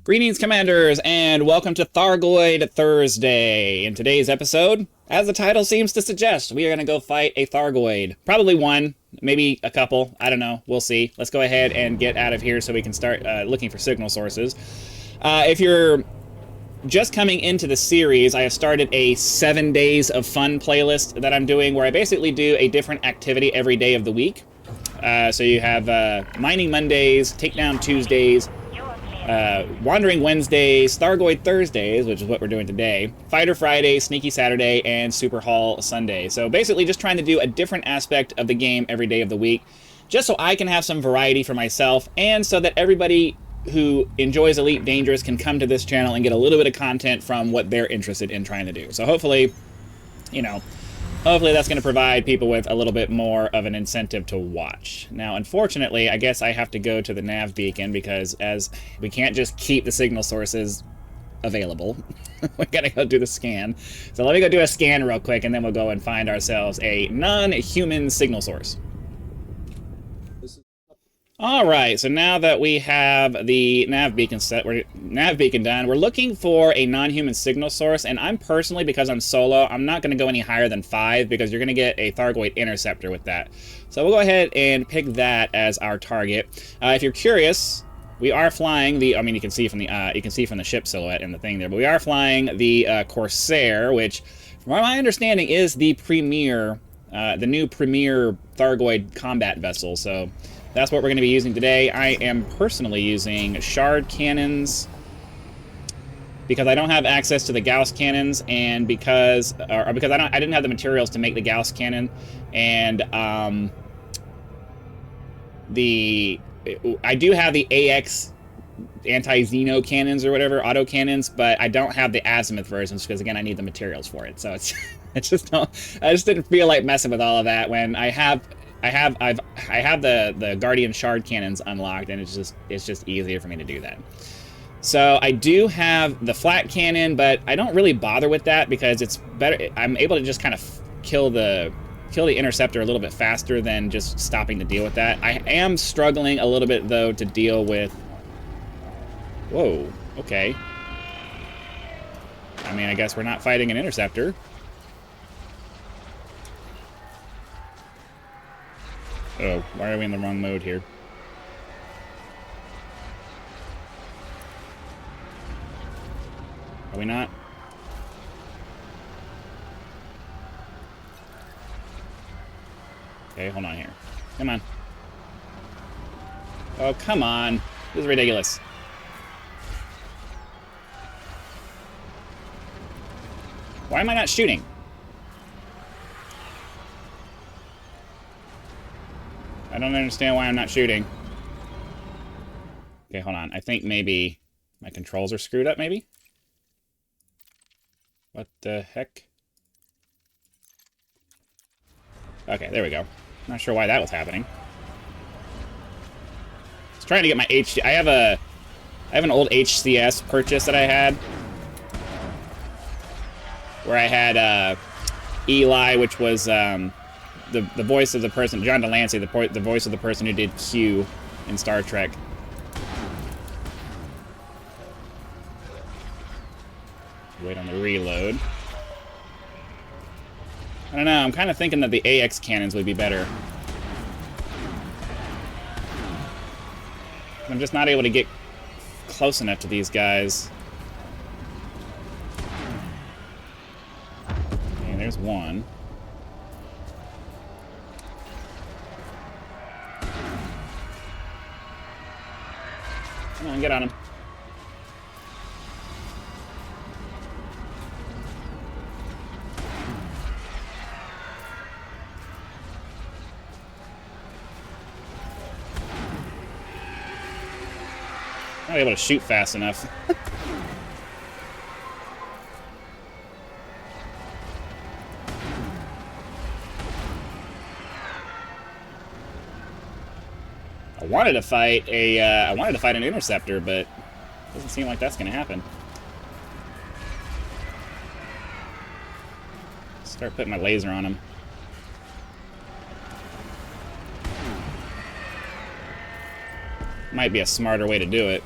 Greetings, Commanders, and welcome to Thargoid Thursday. In today's episode, as the title seems to suggest, we are going to go fight a Thargoid. Probably one, maybe a couple. I don't know. We'll see. Let's go ahead and get out of here so we can start looking for signal sources. If you're just coming into the series, I have started a 7 days of fun playlist that I'm doing where I basically do a different activity every day of the week. So you have Mining Mondays, Takedown Tuesdays, Wandering Wednesdays, Thargoid Thursdays, which is what we're doing today, Fighter Friday, Sneaky Saturday, and Super Haul Sunday. So basically just trying to do a different aspect of the game every day of the week, just so I can have some variety for myself, and so that everybody who enjoys Elite Dangerous can come to this channel and get a little bit of content from what they're interested in trying to do. So hopefully, hopefully that's going to provide people with a little bit more of an incentive to watch. Now, unfortunately, I guess I have to go to the nav beacon because as we can't just keep the signal sources available. We got to go do the scan. So let me go do a scan real quick, and then we'll go and find ourselves a non-human signal source. All right, so now that we have the nav beacon done, we're looking for a non-human signal source, and I'm personally, because I'm solo, I'm not going to go any higher than 5 because you're going to get a Thargoid Interceptor with that. So we'll go ahead and pick that as our target. If you're curious, we are flying the. I mean, you can see from the ship silhouette and the thing there, but we are flying the Corsair, which, from my understanding, is the premier, the new premier Thargoid combat vessel. So that's what we're going to be using today. I am personally using shard cannons because I don't have access to the Gauss cannons, and because I didn't have the materials to make the Gauss cannon, and I do have the AX anti-Xeno cannons or whatever, auto cannons, but I don't have the azimuth versions because, again, I need the materials for it. So it's I just didn't feel like messing with all of that when I have the Guardian shard cannons unlocked, and it's just easier for me to do that. So I do have the flat cannon, but I don't really bother with that because it's better. I'm able to just kind of kill the Interceptor a little bit faster than just stopping to deal with that. I am struggling a little bit though to deal with. Whoa. Okay. I mean, I guess we're not fighting an Interceptor. Oh, why are we in the wrong mode here? Are we not? Okay, hold on here. Come on. Oh, come on. This is ridiculous. Why am I not shooting? I don't understand why I'm not shooting. Okay, hold on. I think maybe my controls are screwed up, maybe? What the heck? Okay, there we go. Not sure why that was happening. I was trying to get my I have an old HCS purchase that I had, where I had Eli, which was the voice of the person, John Delancey, the voice of the person who did Q in Star Trek. Wait on the reload. I don't know, I'm kind of thinking that the AX cannons would be better. I'm just not able to get close enough to these guys. Okay, there's one. Come on, get on him. Not able to shoot fast enough. I wanted to fight an Interceptor, but it doesn't seem like that's going to happen. Start putting my laser on him. Might be a smarter way to do it.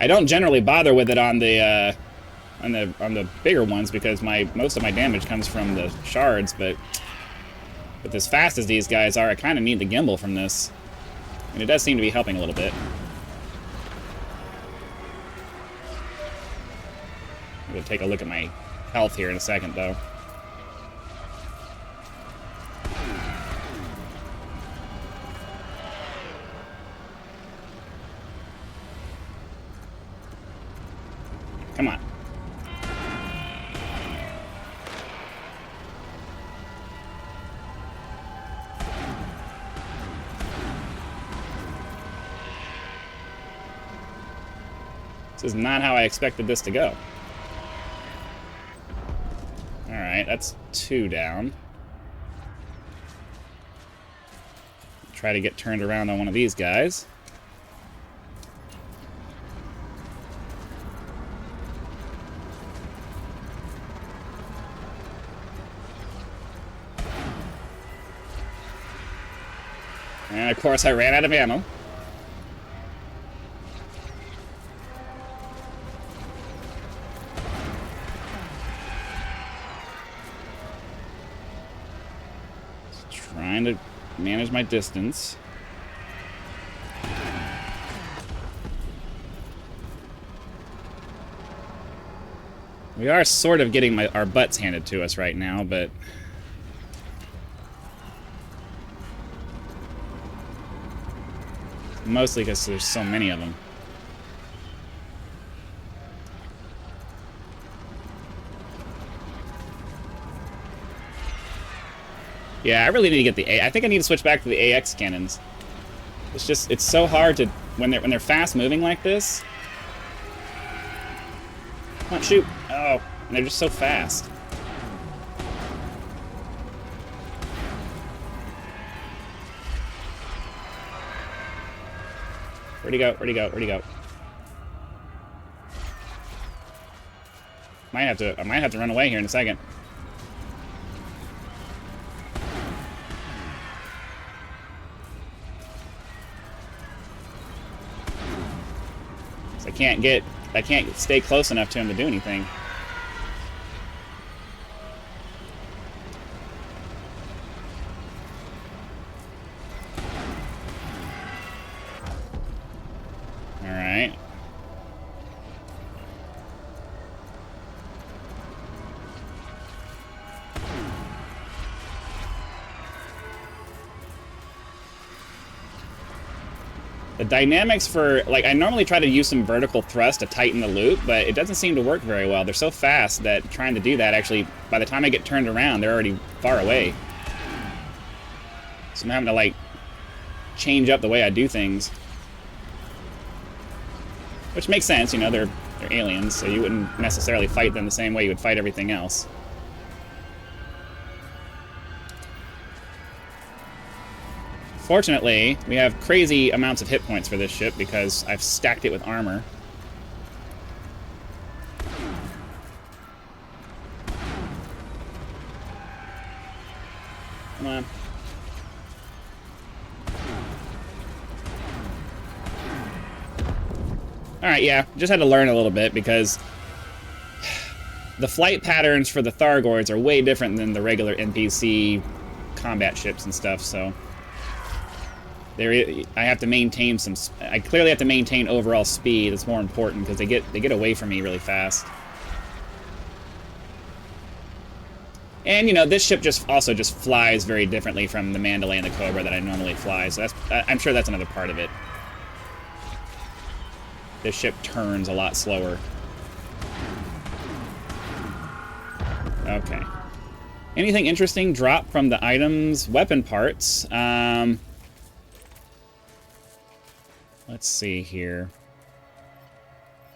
I don't generally bother with it on the bigger ones because most of my damage comes from the shards, but with as fast as these guys are, I kind of need the gimbal from this. And it does seem to be helping a little bit. I'm going to take a look at my health here in a second, though. Come on. This is not how I expected this to go. Alright, that's 2 down. Try to get turned around on one of these guys. And of course I ran out of ammo. Trying to manage my distance. We are sort of getting our butts handed to us right now, but mostly because there's so many of them. Yeah, I really need to get the I think I need to switch back to the AX cannons. It's so hard to when they're fast moving like this. Come on, shoot! Oh, and they're just so fast. Where'd he go? Where'd he go? Where'd he go? I might have to run away here in a second. I can't stay close enough to him to do anything. All right. The dynamics for, like, I normally try to use some vertical thrust to tighten the loop, but it doesn't seem to work very well. They're so fast that trying to do that, actually, by the time I get turned around, they're already far away. So I'm having to, like, change up the way I do things. Which makes sense, you know, they're aliens, so you wouldn't necessarily fight them the same way you would fight everything else. Fortunately, we have crazy amounts of hit points for this ship because I've stacked it with armor. Come on. Alright, yeah, just had to learn a little bit because the flight patterns for the Thargoids are way different than the regular NPC combat ships and stuff, so I have to maintain some. I clearly have to maintain overall speed. It's more important because they get away from me really fast. And you know, this ship also just flies very differently from the Mandalay and the Cobra that I normally fly. So I'm sure that's another part of it. This ship turns a lot slower. Okay. Anything interesting drop from the items? Weapon parts. Let's see here.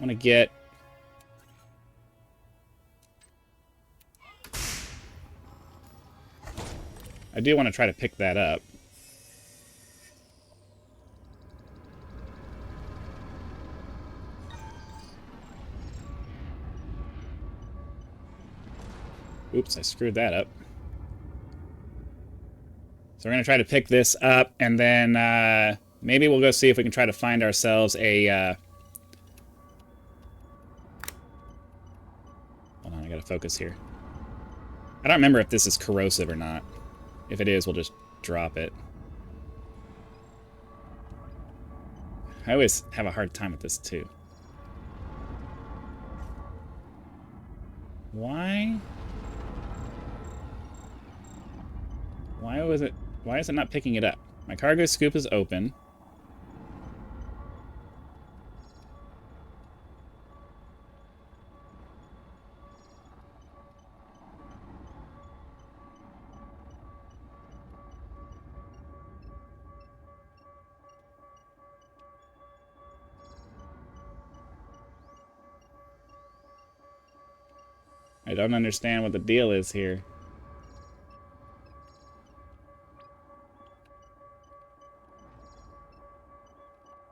I want to get... I do want to try to pick that up. Oops, I screwed that up. So we're going to try to pick this up, and then maybe we'll go see if we can try to find ourselves a focus here. I don't remember if this is corrosive or not. If it is, we'll just drop it. I always have a hard time with this, too. Why? Why is it not picking it up? My cargo scoop is open. I don't understand what the deal is here.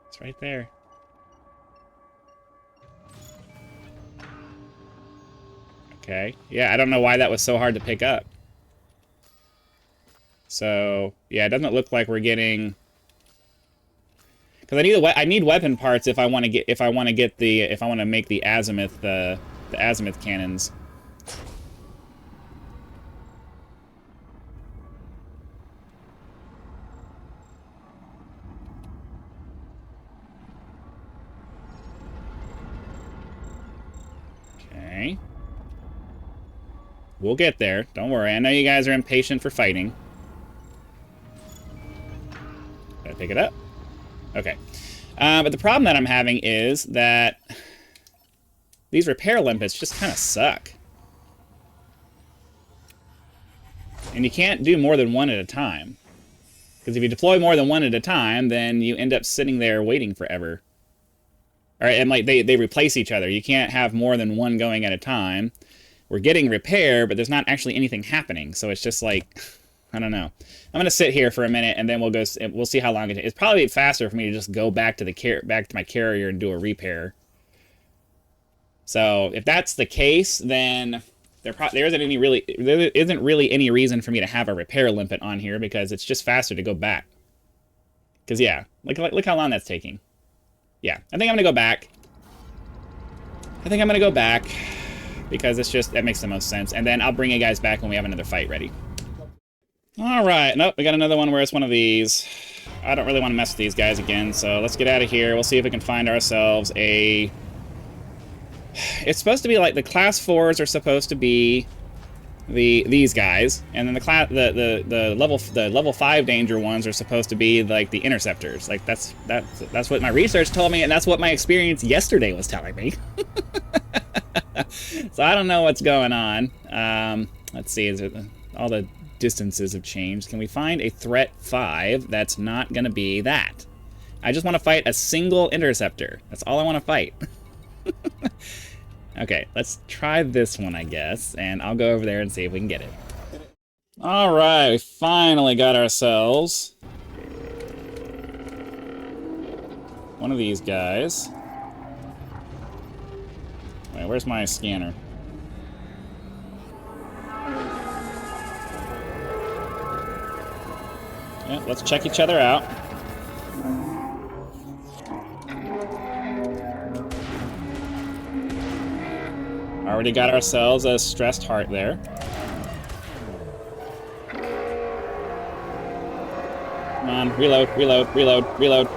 It's right there. Okay. Yeah, I don't know why that was so hard to pick up. So, yeah, it doesn't look like we're getting... Because I need weapon parts if I want to make the azimuth cannons. Okay. We'll get there. Don't worry. I know you guys are impatient for fighting. Did I pick it up? Okay. But the problem that I'm having is that these repair limpets just kind of suck. And you can't do more than one at a time. Because if you deploy more than one at a time, then you end up sitting there waiting forever. All right, and like they replace each other. You can't have more than one going at a time. We're getting repair, but there's not actually anything happening. So it's just like, I don't know. I'm gonna sit here for a minute, and then we'll see how long it takes. It's probably faster for me to just go back to my carrier and do a repair. So if that's the case, then there isn't really any reason for me to have a repair limpet on here because it's just faster to go back. Because yeah, look how long that's taking. Yeah, I think I'm gonna go back. Because that makes the most sense. And then I'll bring you guys back when we have another fight ready. All right, nope, we got another one where it's one of these. I don't really want to mess with these guys again, so let's get out of here. We'll see if we can find ourselves a... It's supposed to be like the class 4s are supposed to be these guys, and then the level 5 danger ones are supposed to be like the interceptors. Like that's what my research told me, and that's what my experience yesterday was telling me. So I don't know what's going on. Let's see, all the distances have changed. Can we find a threat 5 that's not going to be that? I just want to fight a single interceptor. That's all I want to fight. Okay, let's try this one, I guess, and I'll go over there and see if we can get it. All right, we finally got ourselves one of these guys. Wait, where's my scanner? Yeah, let's check each other out. Already got ourselves a stressed heart there. Come on, reload, reload, reload, reload.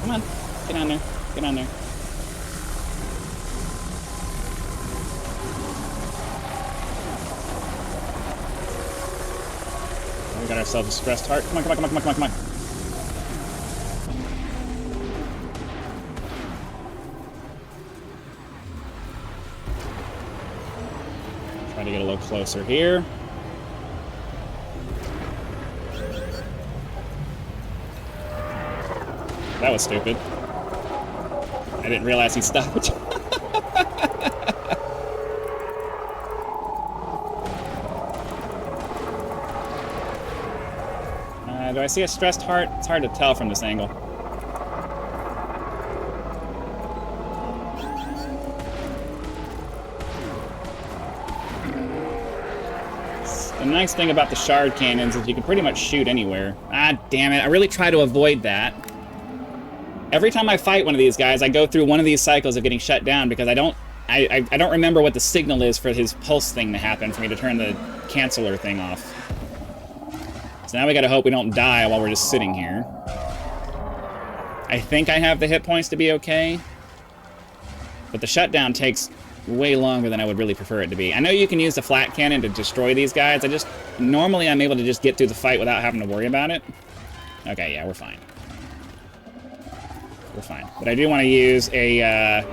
Come on, get on there, get on there. We got ourselves a stressed heart. Come on, come on, come on, come on, come on, come on. Try to get a little closer here. That was stupid. I didn't realize he stopped. Do I see a stressed heart? It's hard to tell from this angle. The nice thing about the shard cannons is you can pretty much shoot anywhere. Ah, damn it. I really try to avoid that. Every time I fight one of these guys, I go through one of these cycles of getting shut down because I don't remember what the signal is for his pulse thing to happen for me to turn the canceller thing off. So now we gotta hope we don't die while we're just sitting here. I think I have the hit points to be okay, but the shutdown takes way longer than I would really prefer it to be. I know you can use the flat cannon to destroy these guys. Normally I'm able to just get through the fight without having to worry about it. Okay, yeah, we're fine. We're fine. But I do want to use a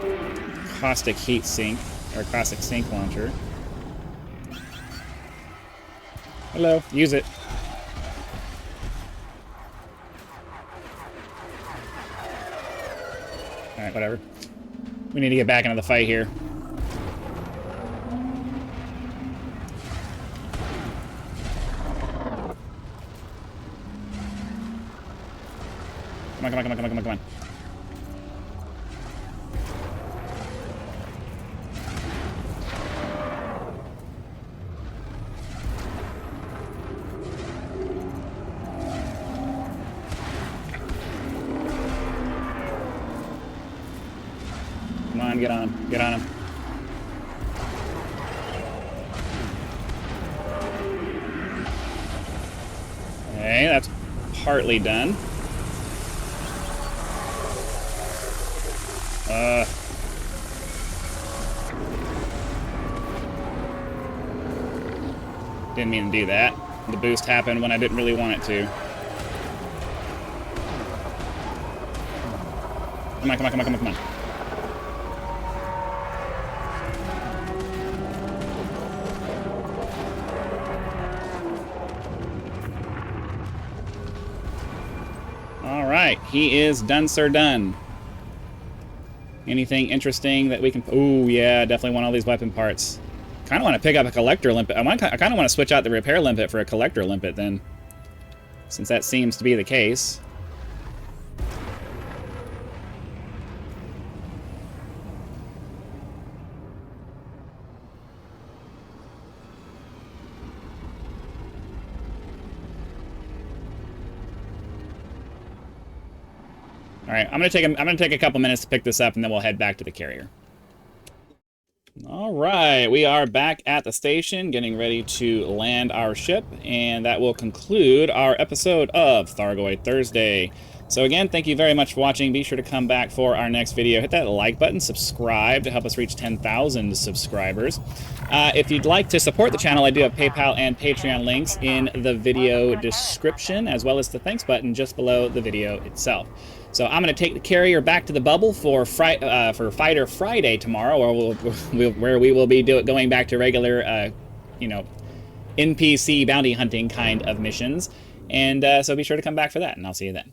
caustic heat sink, or caustic sink launcher. Hello, use it. Alright, whatever. We need to get back into the fight here. Come on, come on, come on, come on, come on, come on. Come on, get on him. Get on him. Okay, that's partly done. Didn't mean to do that. The boost happened when I didn't really want it to. Come on, come on, come on, come on, come on. All right, he is done, sir, done. Anything interesting that we can... Ooh, yeah, definitely want all these weapon parts. Kind of want to pick up a collector limpet. I kind of want to switch out the repair limpet for a collector limpet then, since that seems to be the case. All right, I'm gonna take a couple minutes to pick this up, and then we'll head back to the carrier. All right, we are back at the station, getting ready to land our ship, and that will conclude our episode of Thargoid Thursday. So again, thank you very much for watching. Be sure to come back for our next video. Hit that like button, subscribe to help us reach 10,000 subscribers. If you'd like to support the channel, I do have PayPal and Patreon links in the video description, as well as the thanks button just below the video itself. So I'm going to take the carrier back to the bubble for Fighter Friday tomorrow, where we will be going back to regular, you know, NPC bounty hunting kind of missions. And so be sure to come back for that, and I'll see you then.